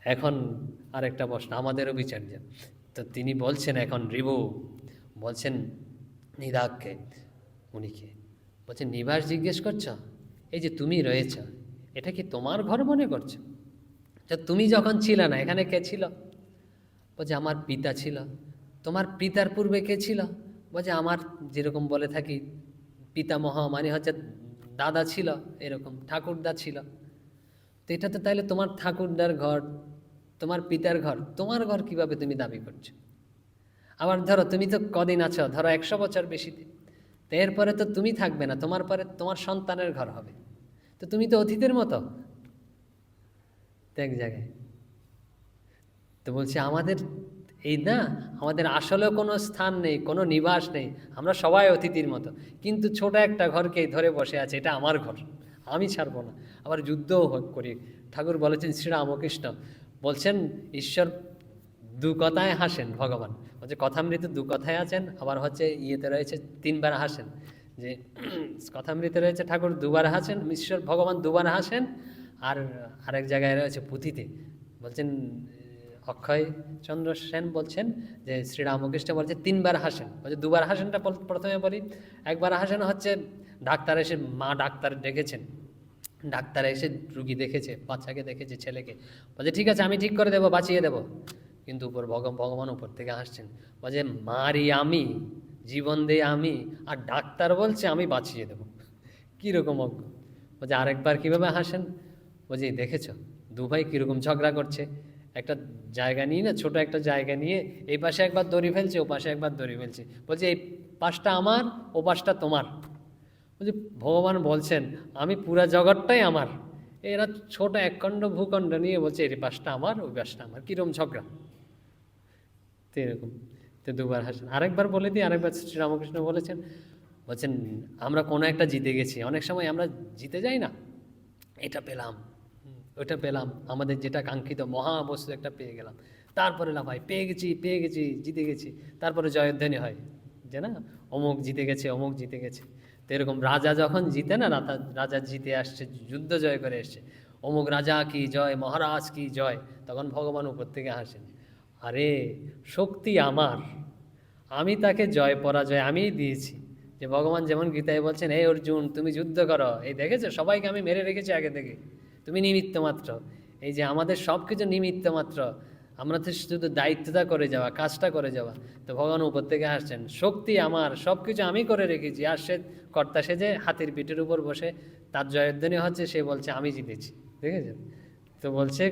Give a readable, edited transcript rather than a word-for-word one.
এখন আরেকটা প্রশ্ন আমাদেরও বিচার্য। তো তিনি বলছেন এখন রিবু বলছেন নিদাগকে, উনিকে বলছেন নিবাস জিজ্ঞেস করছো, এই যে তুমি রয়েছ এটা কি তোমার ঘর মনে করছো? তো তুমি যখন ছিলে না এখানে কে ছিল? বলছে আমার পিতা ছিল। তোমার পিতার পূর্বে কে ছিল? বলছে আমার, যেরকম বলে থাকি পিতামহ মানে হচ্ছে দাদা ছিল, এরকম ঠাকুরদা ছিল। তো এটা তো তাইলে তোমার ঠাকুরদার ঘর, তোমার পিতার ঘর, তোমার ঘর কিভাবে তুমি দাবি করছো? আবার ধরো তুমি তো কদিন আছো, ধরো 100 বছর বেশিতে, তো এরপরে তো তুমি থাকবে না, তোমার পরে তোমার সন্তানের ঘর হবে, তো তুমি তো অতীতের মতো। তো এক জায়গায় তো বলছি আমাদের এই না, আমাদের আসলেও কোনো স্থান নেই, কোনো নিবাস নেই, আমরা সবাই অতিথির মতো, কিন্তু ছোট একটা ঘরকেই ধরে বসে আছে এটা আমার ঘর, আমি ছাড়বো না। আবার যুদ্ধও করি। ঠাকুর বলেছেন শ্রীরামকৃষ্ণ বলছেন ঈশ্বর দু কথায় হাসেন ভগবান, বলছে কথামৃত দু কথায় আছেন, আবার হচ্ছে ইয়েতে রয়েছে তিনবার হাসেন, যে কথামৃতে রয়েছে ঠাকুর দুবার হাসেন, ঈশ্বর ভগবান দুবার হাসেন। আর আরেক জায়গায় রয়েছে পুঁথিতে বলছেন অক্ষয় চন্দ্র সেন বলছেন যে শ্রীরামকৃষ্ণ বলছে তিনবার হাসেন, বলছে দুবার হাসেনটা প্রথমে বলি। একবার হাসেন হচ্ছে ডাক্তার এসে, মা ডাক্তার ডেকেছেন, ডাক্তার এসে রুগী দেখেছে, বাচ্চাকে দেখেছে, ছেলেকে, বলছে ঠিক আছে আমি ঠিক করে দেবো, বাঁচিয়ে দেবো। কিন্তু উপর ভগবান উপর থেকে হাসছেন, বলছে মারি আমি, জীবন দেই আমি, আর ডাক্তার বলছে আমি বাঁচিয়ে দেবো। কীরকম অজ্ঞ! বলছে আরেকবার কীভাবে হাসেন, বলছে দেখেছো দু ভাই কীরকম ঝগড়া করছে, একটা জায়গা নিয়ে না, ছোট একটা জায়গা নিয়ে এই পাশে একবার দড়ি ফেলছে, ও পাশে একবার দড়ি ফেলছে, বলছে এই পাশটা আমার, ও পাশটা তোমার। বলছি ভগবান বলছেন আমি পুরা জগৎটাই আমার, এরা ছোট একখণ্ড ভূখণ্ড নিয়ে বলছে এই পাশটা আমার, ওই পাশটা আমার, কিরম ঝগড়া! তো এরকম। তো দুবার হাসেন। আরেকবার বলে দিই, আরেকবার শ্রীরামকৃষ্ণ বলেছেন, বলছেন আমরা কোনো একটা জিতে গেছি, অনেক সময় আমরা জিতে যাই না, এটা পেলাম, ওটা পেলাম, আমাদের যেটা কাঙ্ক্ষিত মহাবস্তু একটা পেয়ে গেলাম, তারপরে লাফাই পেয়ে গেছি পেয়ে গেছি জিতে গেছি, তারপরে জয়ধ্বনি হয় যে না অমুক জিতে গেছে, অমুক জিতে গেছে। তো এরকম রাজা যখন জিতে না, রাজা জিতে আসছে, যুদ্ধ জয় করে এসছে, অমুক রাজা কি জয়, মহারাজ কি জয়, তখন ভগবান উপর থেকে হাসেন, আরে শক্তি আমার, আমি তাকে জয় পরাজয় আমিই দিয়েছি। যে ভগবান যেমন গীতায় বলছেন এই অর্জুন তুমি যুদ্ধ করো, এই দেখেছো সবাইকে আমি মেরে রেখেছি আগে থেকে, তুমি নিমিত্ত মাত্র। এই যে আমাদের সব কিছু নিমিত্ত মাত্র, আমরা তো শুধু দায়িত্বটা করে যাওয়া, কাজটা করে যাওয়া। তো ভগবান উপর থেকে আসছেন শক্তি আমার, সব কিছু আমি করে রেখেছি, আর সে কর্তা সেজে হাতির পিঠের উপর বসে তার জয়ধ্বনি হচ্ছে, সে বলছে আমি জিতেছি, দেখেছেন? তো বলছে